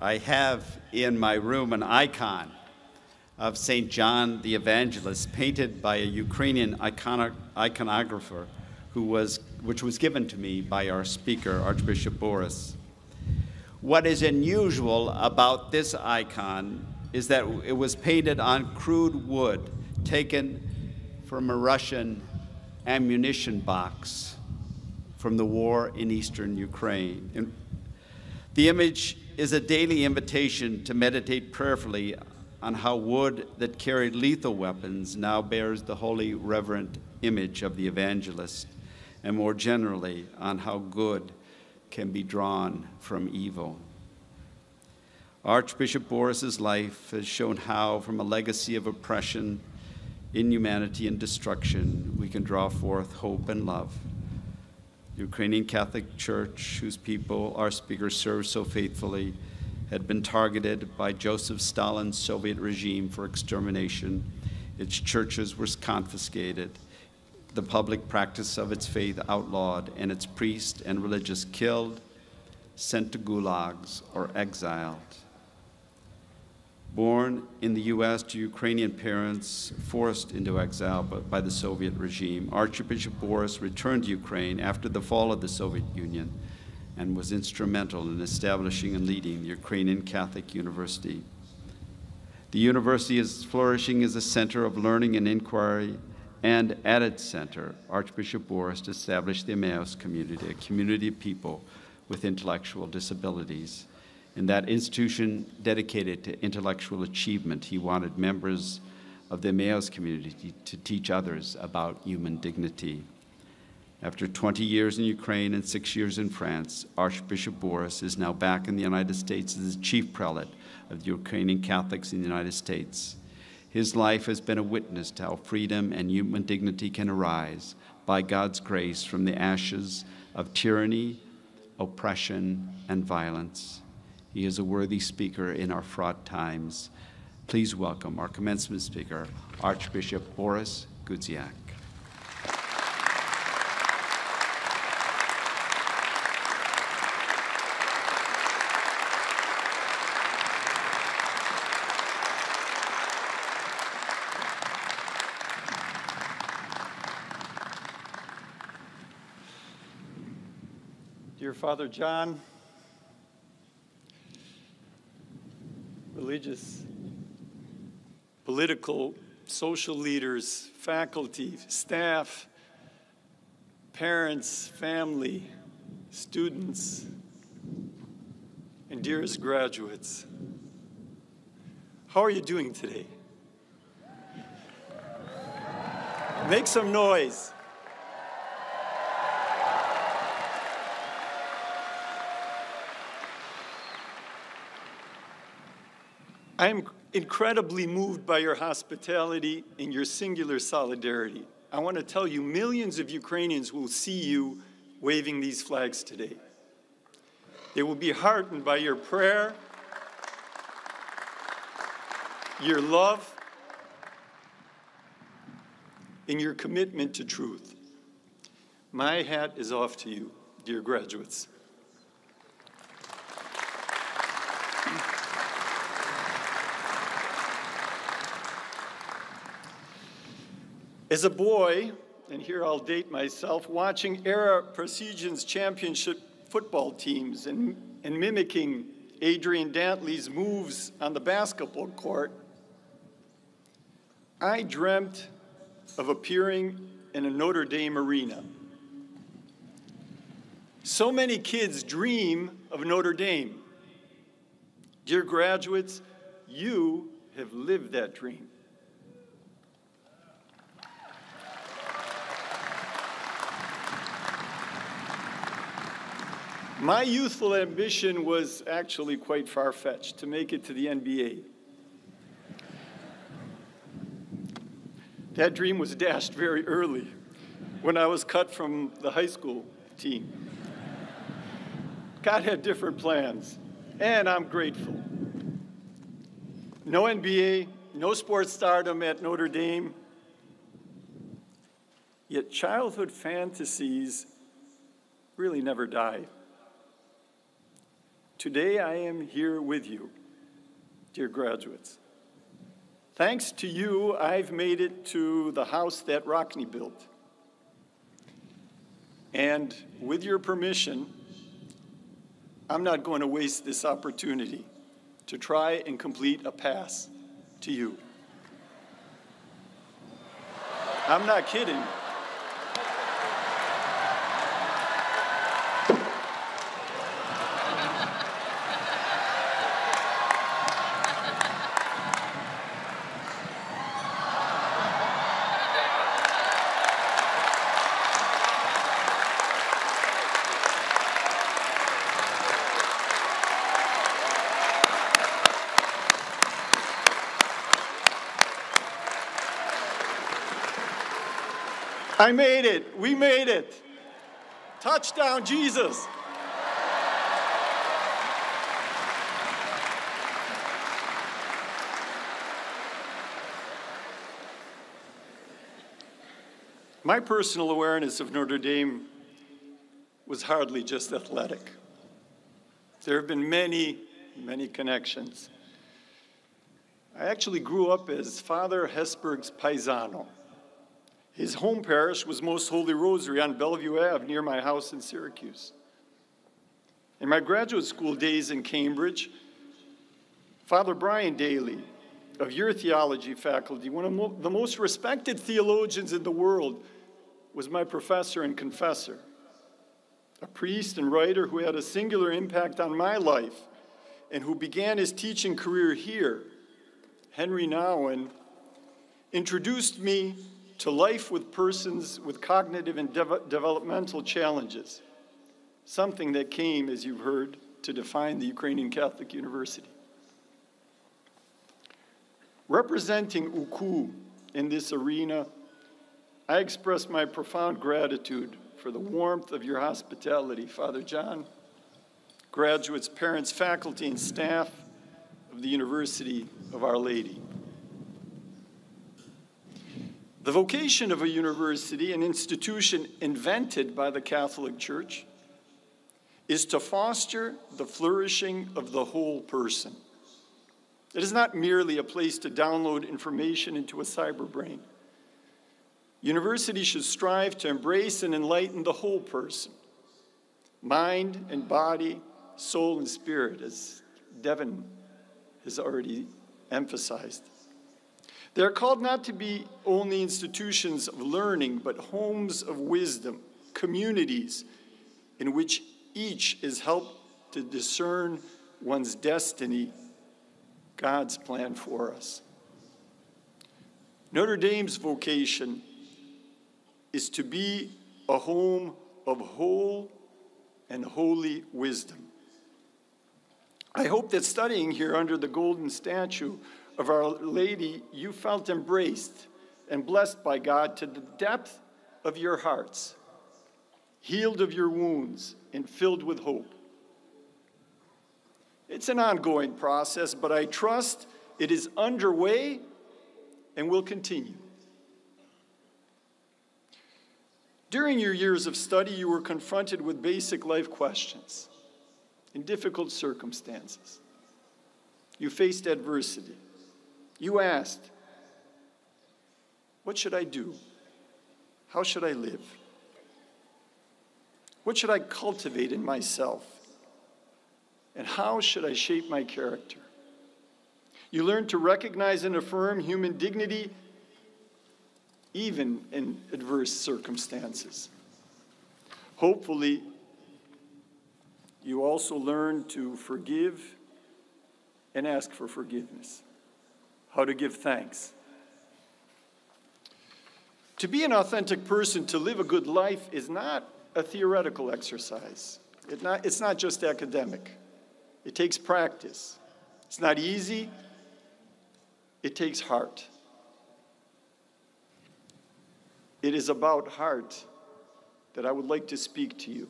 I have in my room an icon of St. John the Evangelist, painted by a Ukrainian iconographer which was given to me by our speaker, Archbishop Borys. What is unusual about this icon is that it was painted on crude wood taken from a Russian ammunition box from the war in eastern Ukraine. The image is a daily invitation to meditate prayerfully on how wood that carried lethal weapons now bears the holy, reverent image of the evangelist, and more generally, on how good can be drawn from evil. Archbishop Borys's life has shown how, from a legacy of oppression, inhumanity, and destruction, we can draw forth hope and love. The Ukrainian Catholic Church, whose people our speaker serves so faithfully, had been targeted by Joseph Stalin's Soviet regime for extermination. Its churches were confiscated, the public practice of its faith outlawed, and its priests and religious killed, sent to gulags, or exiled. Born in the U.S. to Ukrainian parents forced into exile by the Soviet regime, Archbishop Borys returned to Ukraine after the fall of the Soviet Union and was instrumental in establishing and leading the Ukrainian Catholic University. The university is flourishing as a center of learning and inquiry, and at its center, Archbishop Borys established the Emmaus community, a community of people with intellectual disabilities. In that institution dedicated to intellectual achievement, he wanted members of the Emmaus community to teach others about human dignity. After 20 years in Ukraine and 6 years in France, Archbishop Borys is now back in the United States as the chief prelate of the Ukrainian Catholics in the United States. His life has been a witness to how freedom and human dignity can arise by God's grace from the ashes of tyranny, oppression, and violence. He is a worthy speaker in our fraught times. Please welcome our commencement speaker, Archbishop Borys Gudziak. Dear Father John, religious, political, social leaders, faculty, staff, parents, family, students, and dearest graduates, how are you doing today? Make some noise. I am incredibly moved by your hospitality and your singular solidarity. I want to tell you, millions of Ukrainians will see you waving these flags today. They will be heartened by your prayer, your love, and your commitment to truth. My hat is off to you, dear graduates. As a boy, and here I'll date myself, watching Archeparchy's championship football teams and mimicking Adrian Dantley's moves on the basketball court, I dreamt of appearing in a Notre Dame arena. So many kids dream of Notre Dame. Dear graduates, you have lived that dream. My youthful ambition was actually quite far-fetched, to make it to the NBA. That dream was dashed very early when I was cut from the high school team. God had different plans, and I'm grateful. No NBA, no sports stardom at Notre Dame, yet childhood fantasies really never die. Today I am here with you, dear graduates. Thanks to you, I've made it to the house that Rockney built. And with your permission, I'm not going to waste this opportunity to try and complete a pass to you. I'm not kidding. I made it. We made it. Touchdown, Jesus. My personal awareness of Notre Dame was hardly just athletic. There have been many, many connections. I actually grew up as Father Hesburgh's paisano. His home parish was Most Holy Rosary on Bellevue Ave near my house in Syracuse. In my graduate school days in Cambridge, Father Brian Daly of your theology faculty, one of the most respected theologians in the world, was my professor and confessor, a priest and writer who had a singular impact on my life and who began his teaching career here. Henry Nouwen introduced me to life with persons with cognitive and developmental challenges, something that came, as you've heard, to define the Ukrainian Catholic University. Representing UKU in this arena, I express my profound gratitude for the warmth of your hospitality, Father John, graduates, parents, faculty, and staff of the University of Our Lady. The vocation of a university, an institution invented by the Catholic Church, is to foster the flourishing of the whole person. It is not merely a place to download information into a cyber brain. Universities should strive to embrace and enlighten the whole person, mind and body, soul and spirit, as Devin has already emphasized. They are called not to be only institutions of learning, but homes of wisdom, communities in which each is helped to discern one's destiny, God's plan for us. Notre Dame's vocation is to be a home of whole and holy wisdom. I hope that studying here under the golden statue of Our Lady, you felt embraced and blessed by God to the depth of your hearts, healed of your wounds, and filled with hope. It's an ongoing process, but I trust it is underway and will continue. During your years of study, you were confronted with basic life questions in difficult circumstances. You faced adversity. You asked, what should I do? How should I live? What should I cultivate in myself? And how should I shape my character? You learned to recognize and affirm human dignity even in adverse circumstances. Hopefully, you also learned to forgive and ask for forgiveness, how to give thanks. To be an authentic person, to live a good life, is not a theoretical exercise. It's not just academic. It takes practice. It's not easy. It takes heart. It is about heart that I would like to speak to you.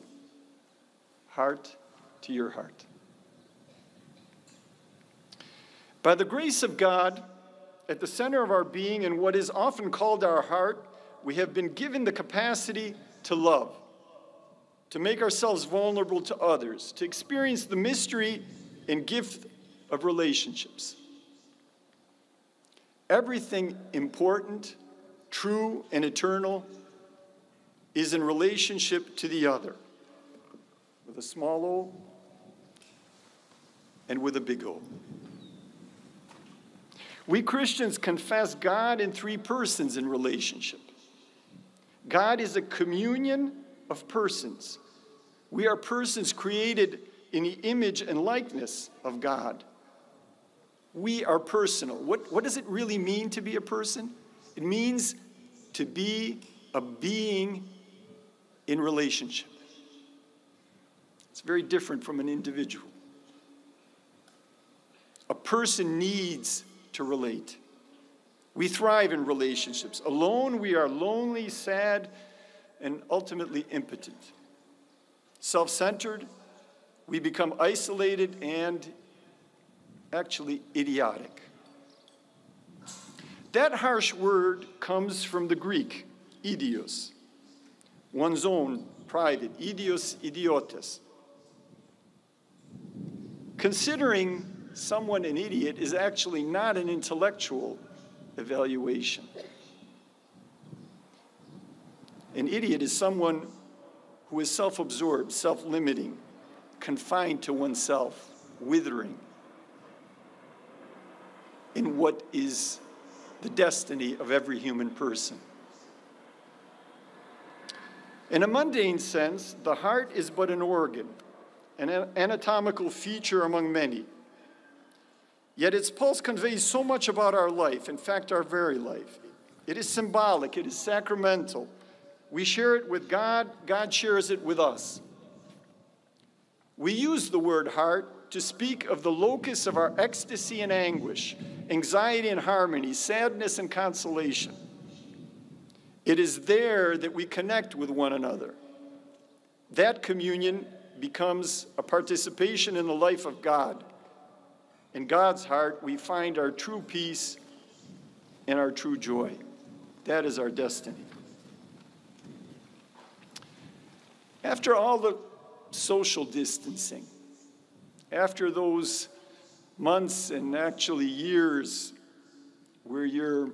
Heart to your heart. By the grace of God, at the center of our being and what is often called our heart, we have been given the capacity to love. to make ourselves vulnerable to others, to experience the mystery and gift of relationships. Everything important, true, and eternal is in relationship to the other, with a small o and with a big O. We Christians confess God in three persons in relationship. God is a communion of persons. We are persons created in the image and likeness of God. We are personal. What does it really mean to be a person? It means to be a being in relationship. It's very different from an individual. A person needs to relate. We thrive in relationships. Alone, we are lonely, sad, and ultimately impotent. Self-centered, we become isolated and actually idiotic. That harsh word comes from the Greek, idios, one's own, private, idios, idiotes. Considering someone an idiot is actually not an intellectual evaluation. An idiot is someone who is self-absorbed, self-limiting, confined to oneself, withering in what is the destiny of every human person. In a mundane sense, the heart is but an organ, an anatomical feature among many. Yet its pulse conveys so much about our life, in fact, our very life. It is symbolic, it is sacramental. We share it with God, God shares it with us. We use the word heart to speak of the locus of our ecstasy and anguish, anxiety and harmony, sadness and consolation. It is there that we connect with one another. That communion becomes a participation in the life of God. In God's heart, we find our true peace and our true joy. That is our destiny. After all the social distancing, after those months and actually years where your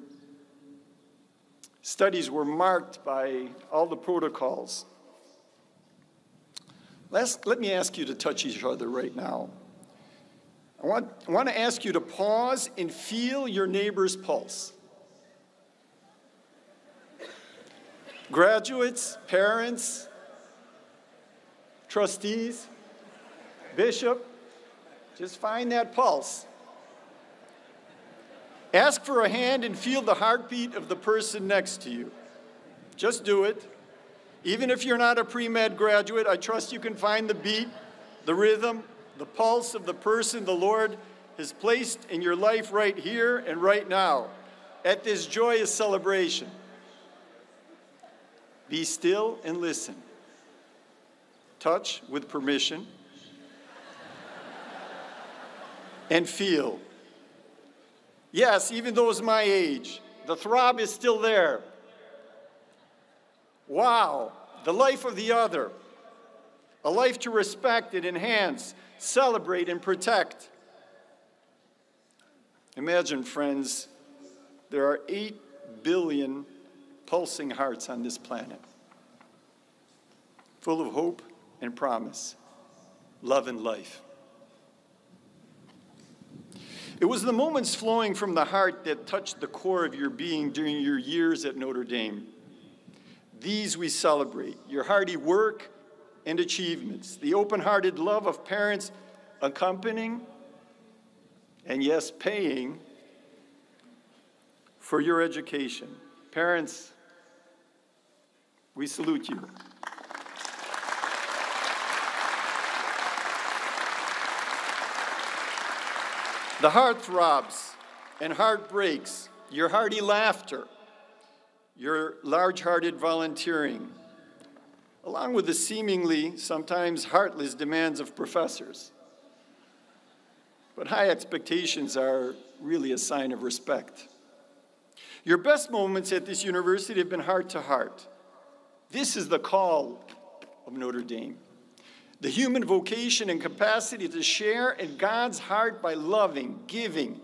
studies were marked by all the protocols, let me ask you to touch each other right now. I want to ask you to pause and feel your neighbor's pulse. Graduates, parents, trustees, bishop, just find that pulse. Ask for a hand and feel the heartbeat of the person next to you. Just do it. Even if you're not a pre-med graduate, I trust you can find the beat, the rhythm, the pulse of the person the Lord has placed in your life right here and right now at this joyous celebration. Be still and listen. Touch with permission. And feel. Yes, even those my age, the throb is still there. Wow, the life of the other. A life to respect and enhance, celebrate and protect. Imagine, friends, there are 8 billion pulsing hearts on this planet, full of hope and promise, love and life. It was the moments flowing from the heart that touched the core of your being during your years at Notre Dame. These we celebrate, your hearty work and achievements, the open-hearted love of parents accompanying, and yes, paying for your education. Parents, we salute you. The heart throbs and heart breaks, your hearty laughter, your large-hearted volunteering, along with the seemingly, sometimes heartless demands of professors. But high expectations are really a sign of respect. Your best moments at this university have been heart to heart. This is the call of Notre Dame. The human vocation and capacity to share in God's heart by loving, giving,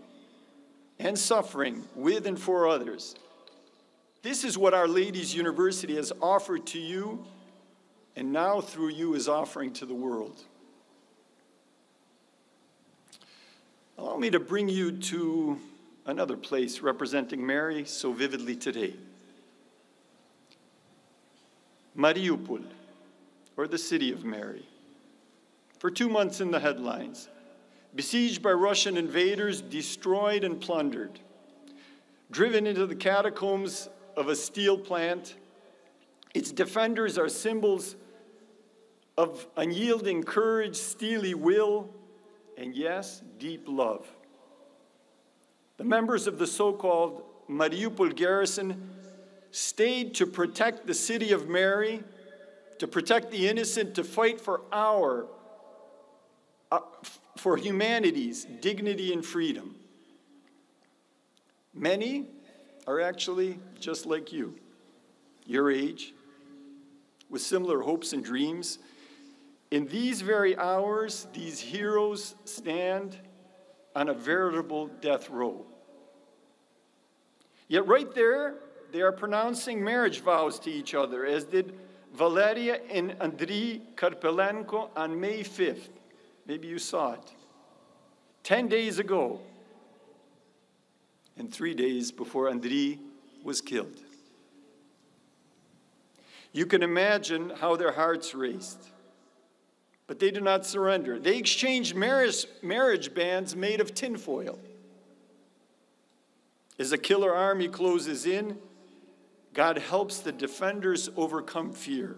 and suffering with and for others. This is what Our Lady's University has offered to you, and now through you is offering to the world. Allow me to bring you to another place representing Mary so vividly today. Mariupol, or the city of Mary. For 2 months in the headlines, besieged by Russian invaders, destroyed and plundered, driven into the catacombs of a steel plant. Its defenders are symbols of unyielding courage, steely will, and yes, deep love. The members of the so-called Mariupol garrison stayed to protect the city of Mary, to protect the innocent, to fight for humanity's dignity and freedom. Many are actually just like you, your age, with similar hopes and dreams. In these very hours, these heroes stand on a veritable death row. Yet right there, they are pronouncing marriage vows to each other, as did Valeria and Andriy Karpelenko on May 5th. Maybe you saw it. 10 days ago, and 3 days before Andriy was killed. You can imagine how their hearts raced. But they do not surrender. They exchanged marriage bands made of tinfoil. As a killer army closes in, God helps the defenders overcome fear.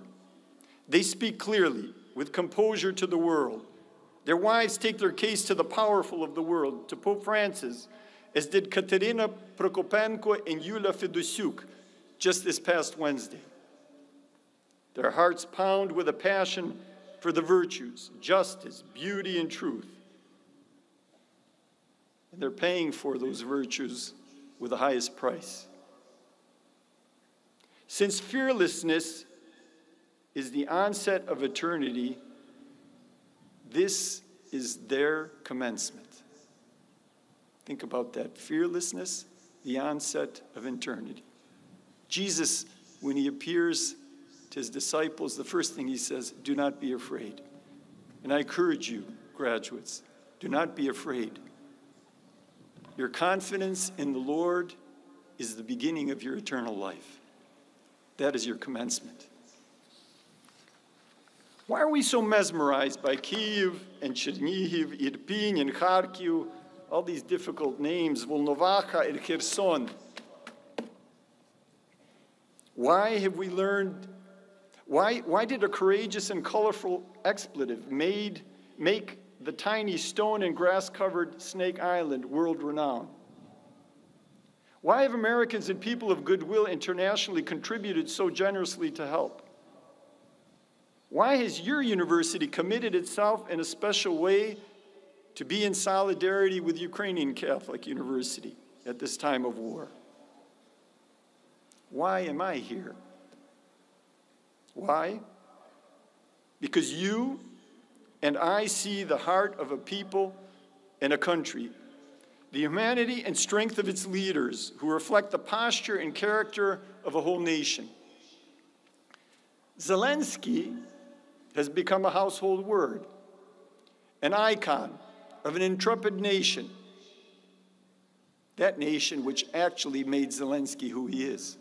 They speak clearly, with composure to the world. Their wives take their case to the powerful of the world, to Pope Francis, as did Katerina Prokopenko and Yulia Fedosyuk just this past Wednesday. Their hearts pound with a passion for the virtues, justice, beauty, and truth. And they're paying for those virtues with the highest price. Since fearlessness is the onset of eternity, this is their commencement. Think about that. Fearlessness, the onset of eternity. Jesus, when he appears to his disciples, the first thing he says, do not be afraid. And I encourage you, graduates, do not be afraid. Your confidence in the Lord is the beginning of your eternal life. That is your commencement. Why are we so mesmerized by Kyiv and Chernihiv, Irpin and Kharkiv, all these difficult names, Volnovakha and Kherson? Why have we learned, why did a courageous and colorful expletive make the tiny stone and grass-covered Snake Island world-renowned? Why have Americans and people of goodwill internationally contributed so generously to help? Why has your university committed itself in a special way to be in solidarity with Ukrainian Catholic University at this time of war? Why am I here? Why? Because you and I see the heart of a people and a country, the humanity and strength of its leaders who reflect the posture and character of a whole nation. Zelensky has become a household word, an icon of an intrepid nation, that nation which actually made Zelensky who he is.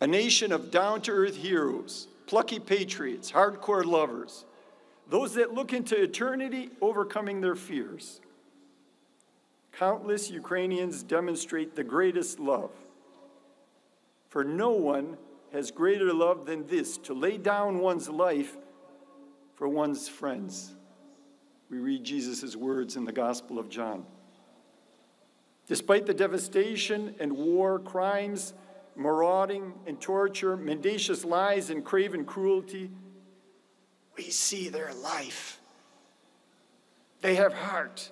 A nation of down-to-earth heroes, plucky patriots, hardcore lovers, those that look into eternity overcoming their fears. Countless Ukrainians demonstrate the greatest love. For no one has greater love than this, to lay down one's life for one's friends. We read Jesus' words in the Gospel of John. Despite the devastation and war, crimes, marauding and torture, mendacious lies and craven cruelty, we see their life. They have heart.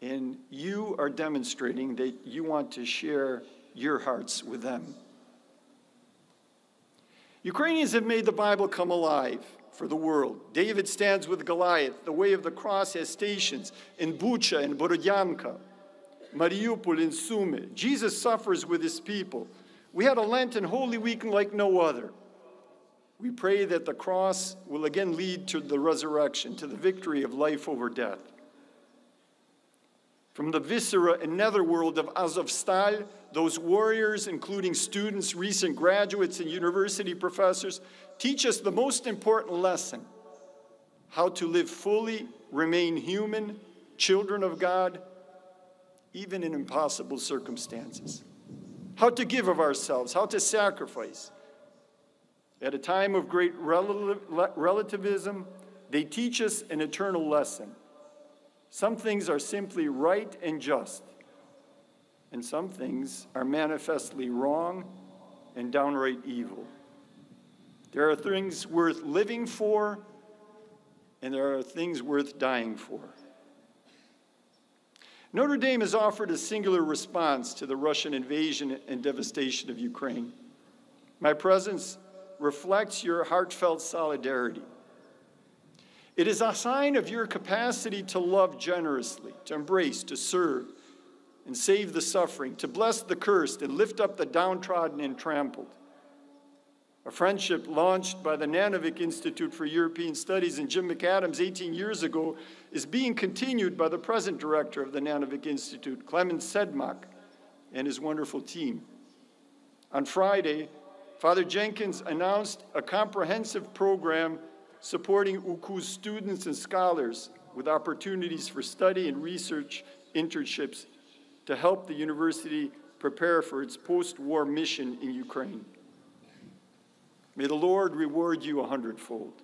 And you are demonstrating that you want to share your hearts with them. Ukrainians have made the Bible come alive for the world. David stands with Goliath. The way of the cross has stations in Bucha and Borodyanka, Mariupol and Sumy. Jesus suffers with his people. We had a Lenten Holy Week like no other. We pray that the cross will again lead to the resurrection, to the victory of life over death. From the viscera and netherworld of Azovstal, those warriors, including students, recent graduates, and university professors, teach us the most important lesson: how to live fully, remain human, children of God, even in impossible circumstances. How to give of ourselves, how to sacrifice. At a time of great relativism, they teach us an eternal lesson. Some things are simply right and just, and some things are manifestly wrong and downright evil. There are things worth living for, and there are things worth dying for. Notre Dame has offered a singular response to the Russian invasion and devastation of Ukraine. My presence reflects your heartfelt solidarity. It is a sign of your capacity to love generously, to embrace, to serve, and save the suffering, to bless the cursed and lift up the downtrodden and trampled. A friendship launched by the Nanovic Institute for European Studies and Jim McAdams 18 years ago is being continued by the present director of the Nanovic Institute, Clemens Sedmak, and his wonderful team. On Friday, Father Jenkins announced a comprehensive program supporting UKU's students and scholars with opportunities for study and research internships to help the university prepare for its post-war mission in Ukraine. May the Lord reward you 100-fold.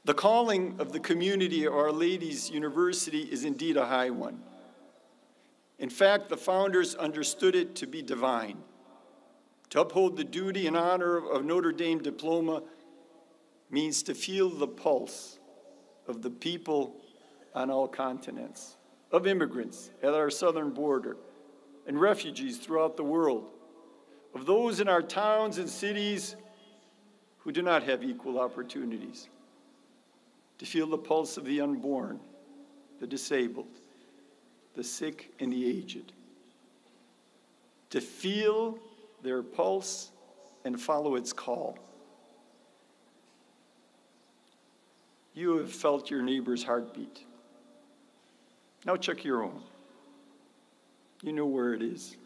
The calling of the community of Our Lady's University is indeed a high one. In fact, the founders understood it to be divine. To uphold the duty and honor of Notre Dame diploma means to feel the pulse of the people on all continents, of immigrants at our southern border, and refugees throughout the world, of those in our towns and cities who do not have equal opportunities, to feel the pulse of the unborn, the disabled, the sick, and the aged, to feel their pulse and follow its call. You have felt your neighbor's heartbeat. Now check your own. You know where it is.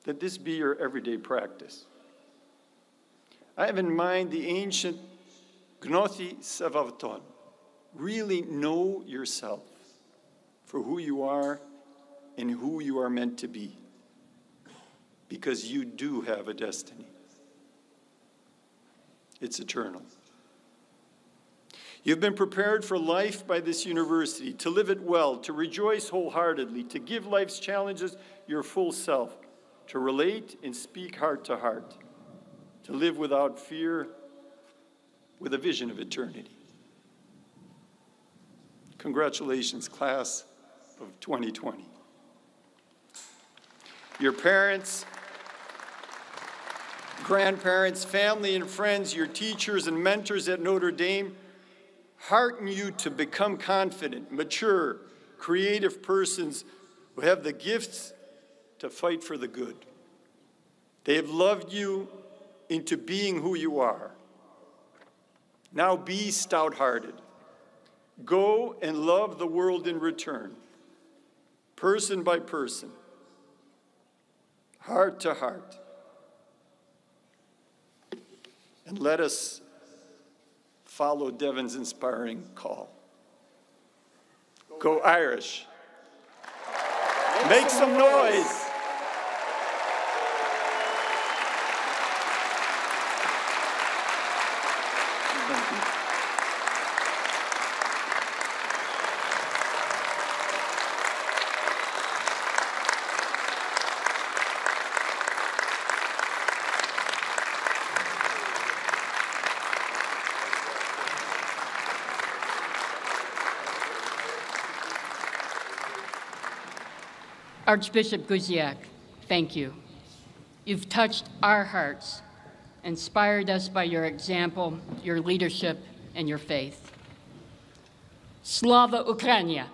That this be your everyday practice. I have in mind the ancient gnothi sevavton. Really know yourself for who you are and who you are meant to be, because you do have a destiny. It's eternal. You've been prepared for life by this university, to live it well, to rejoice wholeheartedly, to give life's challenges your full self, to relate and speak heart to heart, to live without fear, with a vision of eternity. Congratulations, class of 2020. Your parents, grandparents, family and friends, your teachers and mentors at Notre Dame hearten you to become confident, mature, creative persons who have the gifts to fight for the good. They have loved you into being who you are. Now be stout-hearted. Go and love the world in return, person by person, heart to heart. And let us follow Devon's inspiring call. Go Irish. Make some noise. Thank you. Archbishop Gudziak, thank you. You've touched our hearts, inspired us by your example, your leadership, and your faith. Slava Ukraini!